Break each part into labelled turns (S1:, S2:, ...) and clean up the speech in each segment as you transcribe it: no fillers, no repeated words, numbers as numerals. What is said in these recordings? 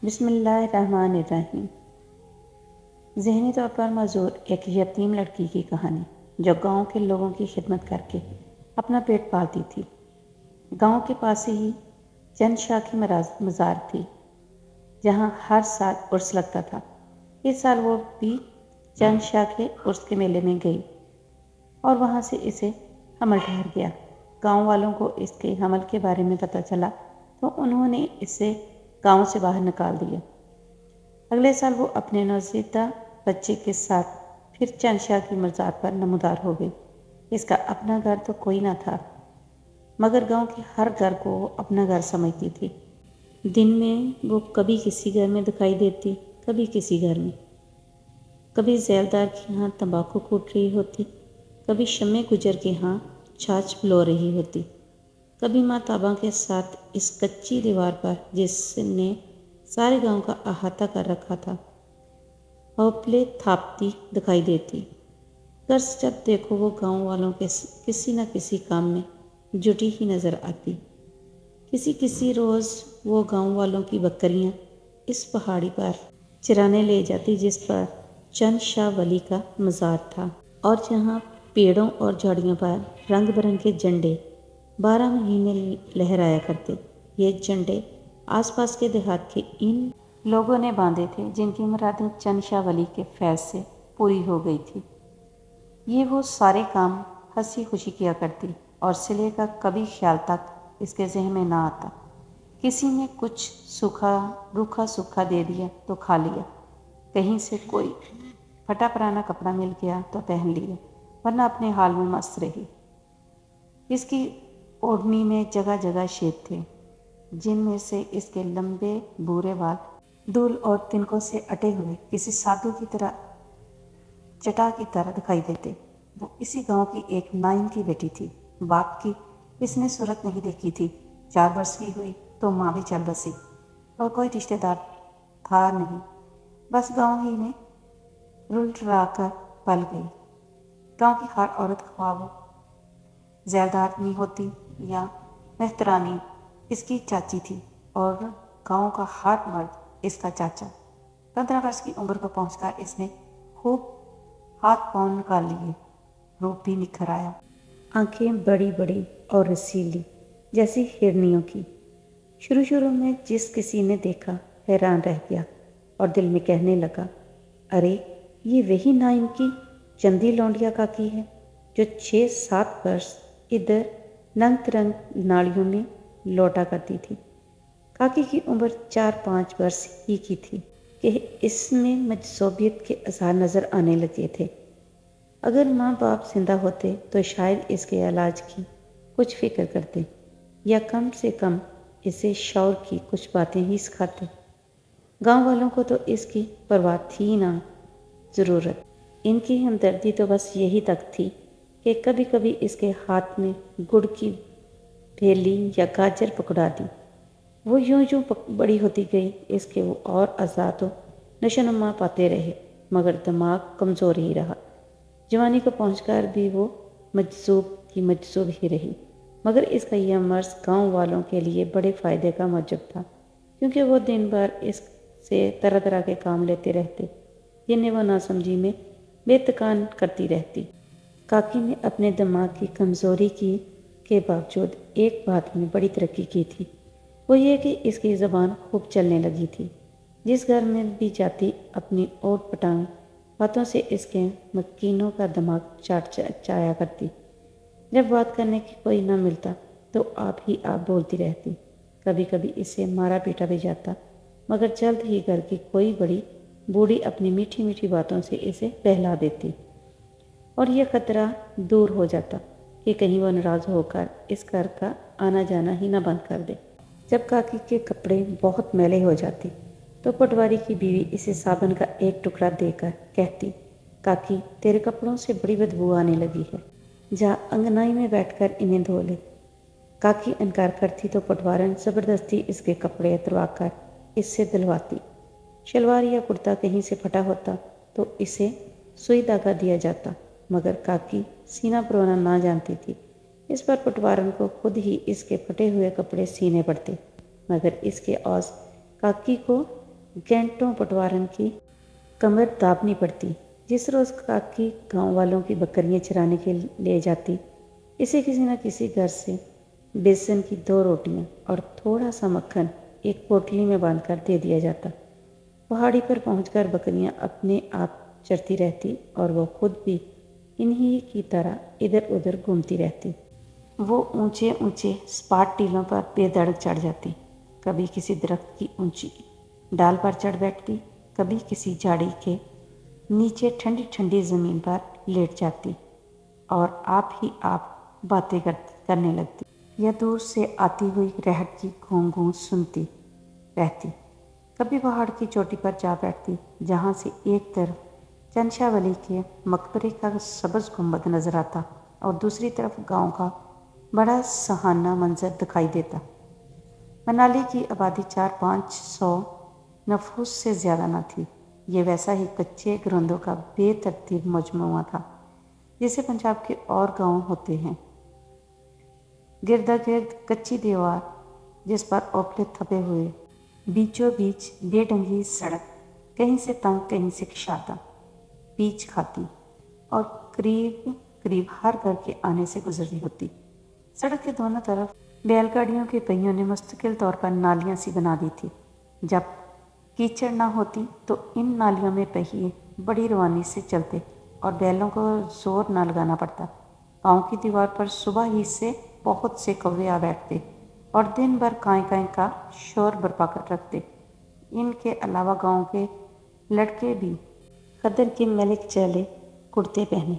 S1: بسم اللہ الرحمن الرحیم۔ ذہنی طور پر معذور ایک یتیم لڑکی کی کہانی جو گاؤں کے لوگوں کی خدمت کر کے اپنا پیٹ پالتی تھی۔ گاؤں کے پاس ہی چند شاہ کی مزار تھی جہاں ہر سال عرس لگتا تھا۔ اس سال وہ بھی چند شاہ کے عرس کے میلے میں گئی اور وہاں سے اسے حمل ٹھہر گیا۔ گاؤں والوں کو اس کے حمل کے بارے میں پتہ چلا تو انہوں نے اسے گاؤں سے باہر نکال دیا۔ اگلے سال وہ اپنے نوزائیدہ بچے کے ساتھ پھر چند شاہ کی مزار پر نمودار ہو گئی۔ اس کا اپنا گھر تو کوئی نہ تھا مگر گاؤں کے ہر گھر کو وہ اپنا گھر سمجھتی تھی۔ دن میں وہ کبھی کسی گھر میں دکھائی دیتی، کبھی کسی گھر میں، کبھی ذیلدار کے ہاں تمباکو کوٹ رہی ہوتی، کبھی شمع گجر کے ہاں چھاچھ پلو رہی ہوتی، کبھی ماں تاباں کے ساتھ اس کچی دیوار پر جس نے سارے گاؤں کا احاطہ کر رکھا تھا ہوپلے تھاپتی دکھائی دیتی۔ غرض جب دیکھو وہ گاؤں والوں کے کسی نہ کسی کام میں جٹی ہی نظر آتی۔ کسی روز وہ گاؤں والوں کی بکریاں اس پہاڑی پر چرانے لے جاتی جس پر چند شاہ ولی کا مزار تھا اور جہاں پیڑوں اور جھاڑیوں پر رنگ برنگ کے جھنڈے 12 مہینے لہرایا کرتے۔ یہ جھنڈے آس پاس کے دیہات کے ان لوگوں نے باندھے تھے جن کی مرادیں چند شاہ ولی کے فیض سے پوری ہو گئی تھی۔ یہ وہ سارے کام ہنسی خوشی کیا کرتی اور صلے کا کبھی خیال تک اس کے ذہن میں نہ آتا۔ کسی نے کچھ روکھا سوکھا دے دیا تو کھا لیا، کہیں سے کوئی پھٹا پرانا کپڑا مل گیا تو پہن لیا، ورنہ اپنے حال میں مست رہی۔ اس کی اوڑھنی میں جگہ جگہ شیپ تھے جن میں سے اس کے لمبے بھورے بال دھول اور تنکوں سے اٹے ہوئے کسی سادھو کی طرح چٹا کی طرح دکھائی دیتے۔ وہ اسی گاؤں کی ایک نائن کی بیٹی تھی۔ باپ کی اس نے صورت نہیں دیکھی تھی۔ 4 برس کی ہوئی تو ماں بھی چل بسی اور کوئی رشتے دار تھا نہیں، بس گاؤں ہی میں رل رلا کر پل گئی۔ گاؤں کی ہر عورت خواہ وہ ذیلدارنی ہوتی یا مہترانی اس کی چاچی تھی اور گاؤں کا ہر مرد اس کا چاچا۔ 15 برس کی عمر کو پہنچ کر اس نے خوب ہاتھ پاؤں نکال لیے، روپ بھی نکھر آیا۔ آنکھیں بڑی بڑی اور رسیلی جیسی ہرنیوں کی۔ شروع میں جس کسی نے دیکھا حیران رہ گیا اور دل میں کہنے لگا، ارے یہ وہی نائن کی چندی لونڈیا کاکی ہے جو 6-7 برس ادھر ننگ ترنگ نالیوں میں لوٹا کرتی تھی۔ کاکی کی عمر 4-5 برس ہی کی تھی کہ اس میں مجذوبیت کے آثار نظر آنے لگے تھے۔ اگر ماں باپ زندہ ہوتے تو شاید اس کے علاج کی کچھ فکر کرتے یا کم سے کم اسے شعور کی کچھ باتیں ہی سکھاتے۔ گاؤں والوں کو تو اس کی پرواہ تھی نہ ضرورت۔ ان کی ہمدردی تو بس یہی تک تھی کہ کبھی کبھی اس کے ہاتھ میں گڑ کی بھیلی یا گاجر پکڑا دی۔ وہ یوں بڑی ہوتی گئی، اس کے وہ اور اعضاء تو نشو و نما پاتے رہے مگر دماغ کمزور ہی رہا۔ جوانی کو پہنچ کر بھی وہ مجذوب ہی رہی، مگر اس کا یہ مرض گاؤں والوں کے لیے بڑے فائدے کا موجب تھا کیونکہ وہ دن بھر اس سے طرح طرح کے کام لیتے رہتے جنہیں وہ ناسمجھی میں بے تکان کرتی رہتی۔ کاکی نے اپنے دماغ کی کمزوری کے باوجود ایک بات میں بڑی ترقی کی تھی، وہ یہ کہ اس کی زبان خوب چلنے لگی تھی۔ جس گھر میں بھی جاتی اپنی اوٹ پٹانگ باتوں سے اس کے مکینوں کا دماغ چایا کرتی۔ جب بات کرنے کی کوئی نہ ملتا تو آپ ہی آپ بولتی رہتی۔ کبھی کبھی اسے مارا پیٹا بھی جاتا مگر جلد ہی گھر کی کوئی بڑی بوڑھی اپنی میٹھی میٹھی باتوں سے اسے بہلا دیتی اور یہ خطرہ دور ہو جاتا کہ کہیں وہ ناراض ہو کر اس گھر کا آنا جانا ہی نہ بند کر دے۔ جب کاکی کے کپڑے بہت میلے ہو جاتے تو پٹواری کی بیوی اسے صابن کا ایک ٹکڑا دے کر کہتی، کاکی تیرے کپڑوں سے بڑی بدبو آنے لگی ہے، جا انگنائی میں بیٹھ کر انہیں دھو لے۔ کاکی انکار کرتی تو پٹوارن زبردستی اس کے کپڑے اتروا کر اس سے دھلواتی۔ شلوار یا کرتا کہیں سے پھٹا ہوتا تو اسے سوئی دھاگا دیا جاتا مگر کاکی سینہ پرونا نہ جانتی تھی۔ اس پر پٹوارن کو خود ہی اس کے پھٹے ہوئے کپڑے سینے پڑتے مگر اس کے عوض کاکی کو گھنٹوں پٹوارن کی کمر دابنی پڑتی۔ جس روز کاکی گاؤں والوں کی بکریاں چرانے کے لے جاتی، اسے کسی نہ کسی گھر سے بیسن کی 2 روٹیاں اور تھوڑا سا مکھن ایک پوٹلی میں باندھ کر دے دیا جاتا۔ پہاڑی پر پہنچ کر بکریاں اپنے آپ چرتی رہتی اور وہ خود بھی انہی کی طرح ادھر ادھر گھومتی رہتی۔ وہ اونچے اونچے سپاٹ ٹیلوں پر بے دھڑک چڑھ جاتی، کبھی کسی درخت کی اونچی ڈال پر چڑھ بیٹھتی، کبھی کسی جھاڑی کے نیچے ٹھنڈی ٹھنڈی زمین پر لیٹ جاتی اور آپ ہی آپ باتیں کرنے لگتی یا دور سے آتی ہوئی رہٹ کی گھوں گھوں سنتی رہتی۔ کبھی پہاڑ کی چوٹی پر جا بیٹھتی جہاں سے ایک طرف چند شاہ ولی کے مقبرے کا سبز گنبد نظر آتا اور دوسری طرف گاؤں کا بڑا سہانا منظر دکھائی دیتا۔ منالی کی آبادی 400-500 نفوس سے زیادہ نہ تھی۔ یہ ویسا ہی کچے گروندوں کا بے ترتیب مجموعہ تھا جیسے پنجاب کے اور گاؤں ہوتے ہیں۔ گردا گرد کچی دیوار جس پر اوپلے تھپے ہوئے، بیچوں بیچ بے ڈھنگی سڑک، کہیں سے تنگ کہیں سے کشادہ پیچ کھاتی اور قریب قریب ہر گھر کے آنے سے گزرتی ہوتی۔ سڑک کے دونوں طرف بیل گاڑیوں کے پہیوں نے مستقل طور پر نالیاں سی بنا دی تھی۔ جب کیچڑ نہ ہوتی تو ان نالیوں میں پہیے بڑی روانی سے چلتے اور بیلوں کو زور نہ لگانا پڑتا۔ گاؤں کی دیوار پر صبح ہی سے بہت سے کوے آ بیٹھتے اور دن بھر کائیں کائیں کا شور برپا کر رکھتے۔ ان کے علاوہ گاؤں کے لڑکے بھی قدر کے میلے چیلے کرتے پہنے،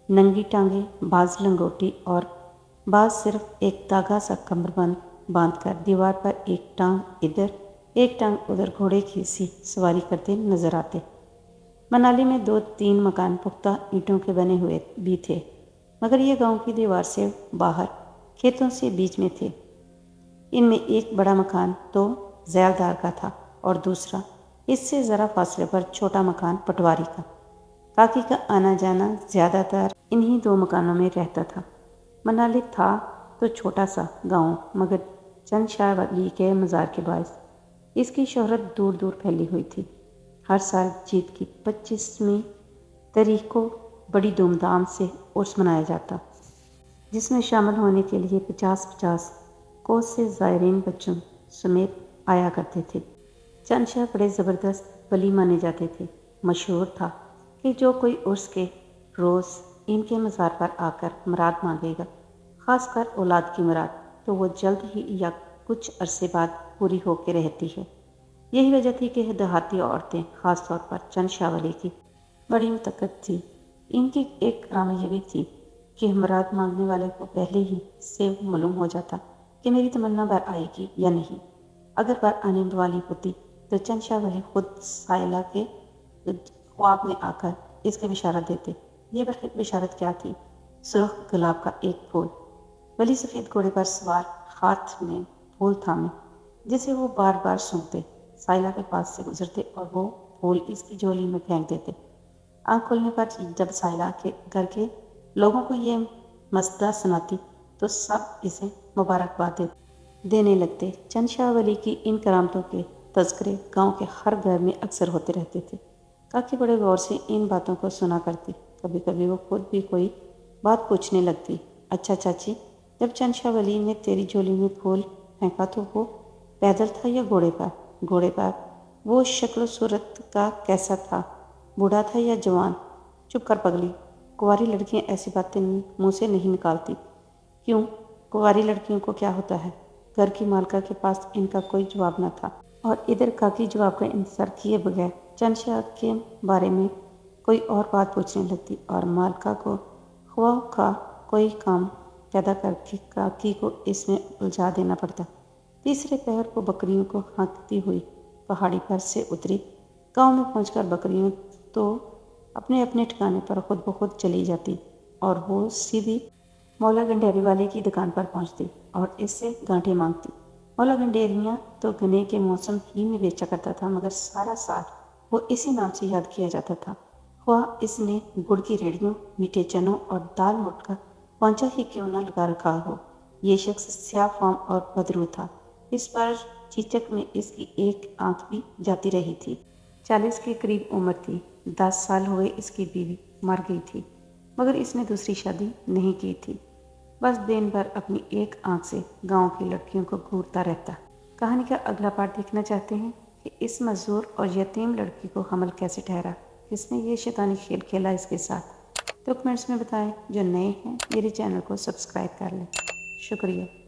S1: ننگی ٹانگیں، بعض لنگوٹی اور بعض صرف ایک داغا سا کمر بند باندھ کر دیوار پر ایک ٹانگ ادھر ایک ٹانگ ادھر گھوڑے کی سی سواری کرتے نظر آتے۔ منالی میں 2-3 مکان پختہ اینٹوں کے بنے ہوئے بھی تھے، مگر یہ گاؤں کی دیوار سے باہر کھیتوں سے بیچ میں تھے۔ ان میں ایک بڑا مکان تو زیلدار کا تھا اور دوسرا اس سے ذرا فاصلے پر چھوٹا مکان پٹواری کا۔ کاکی کا آنا جانا زیادہ تر انہی 2 مکانوں میں رہتا تھا۔ منالی تھا تو چھوٹا سا گاؤں، مگر چند شاہ ولی کے مزار کے باعث اس کی شہرت دور دور پھیلی ہوئی تھی۔ ہر سال جیت کی 25ویں تاریخ کو بڑی دھوم دھام سے عرس منایا جاتا، جس میں شامل ہونے کے لیے 50-50 کوس سے زائرین بچوں سمیت آیا کرتے تھے۔ چند شاہ بڑے زبردست ولی مانے جاتے تھے۔ مشہور تھا کہ جو کوئی عرس کے روز ان کے مزار پر آ کر مراد مانگے گا، خاص کر اولاد کی مراد، تو وہ جلد ہی یا کچھ عرصے بعد پوری ہو کے رہتی ہے۔ یہی وجہ تھی کہ دیہاتی عورتیں، خاص طور پر چند شاہ ولی کی بڑی متقد تھی۔ ان کی ایک کرامہ یہ بھی تھی کہ مراد مانگنے والے کو پہلے ہی سے معلوم ہو جاتا کہ میری تمنا بر آئے گی یا نہیں۔ اگر بر آنے والی ہوتی تو چند شاہ ولی خود سائلہ کے خواب میں آ کر اس کی بشارت دیتے۔ یہ بشارت کیا تھی؟ سرخ گلاب کا ایک پھول۔ ولی سفید گھوڑے پر سوار، ہاتھ میں پھول تھامے، جسے وہ بار بار سونگتے، سائلہ کے پاس سے گزرتے اور وہ پھول اس کی جھولی میں پھینک دیتے۔ آنکھ کھولنے پر جب سائلہ کے گھر کے لوگوں کو یہ مصدع سناتی تو سب اسے مبارکباد دینے لگتے۔ چند شاہ ولی کی ان کرامتوں کے تذکرے گاؤں کے ہر گھر میں اکثر ہوتے رہتے تھے۔ کاکی بڑے غور سے ان باتوں کو سنا کرتی۔ کبھی کبھی وہ خود بھی کوئی بات پوچھنے لگتی۔ اچھا چاچی، جب چند شاہ ولی نے تیری جھولی میں پھول پھینکا تو وہ پیدل تھا یا گھوڑے پر؟ گھوڑے پر۔ وہ شکل و صورت کا کیسا تھا؟ بوڑھا تھا یا جوان؟ چپ کر پگلی، کنواری لڑکیاں ایسی باتیں منہ سے نہیں نکالتی۔ کیوں؟ کنواری لڑکیوں کو کیا ہوتا ہے؟ گھر کی مالکہ کے پاس ان کا کوئی جواب نہ تھا اور ادھر کاکی جواب کا انتظار کیے بغیر چند شاہ کے بارے میں کوئی اور بات پوچھنے لگتی اور مالکہ کو خواہ کا کوئی کام پیدا کر کے کاکی کو اس میں الجھا دینا پڑتا۔ تیسرے پہر کو بکریوں کو ہانکتی ہوئی پہاڑی پر سے اتری۔ گاؤں میں پہنچ کر بکریوں تو اپنے اپنے ٹھکانے پر خود بخود چلی جاتی اور وہ سیدھی مولا گنڈیری والے کی دکان پر پہنچتی اور اس سے گانٹھیں مانگتی۔ مولا گنڈیریاں تو گنے کے موسم ہی میں بیچا کرتا تھا، مگر سارا سال وہ اسی نام سے یاد کیا جاتا تھا، خواہ اس نے گڑ کی ریڑھیوں، میٹھے چنوں اور دال موٹ کا پانچا ہی کیوں نہ لگا رکھا ہو۔ یہ شخص سیاہ فام اور بدرو تھا۔ اس پر چیچک میں اس کی ایک آنکھ بھی جاتی رہی تھی۔ 40 کے قریب عمر تھی۔ 10 سال ہوئے اس کی بیوی مر گئی تھی، مگر اس نے دوسری شادی نہیں کی تھی۔ بس دن بھر اپنی ایک آنکھ سے گاؤں کی لڑکیوں کو گھورتا رہتا۔ کہانی کا اگلا پارٹ دیکھنا چاہتے ہیں کہ اس معذور اور یتیم لڑکی کو حمل کیسے ٹھہرا، کس نے یہ شیطانی کھیل کھیلا اس کے ساتھ؟ تو کمنٹس میں بتائیں۔ جو نئے ہیں میرے چینل کو سبسکرائب کر لیں۔ شکریہ۔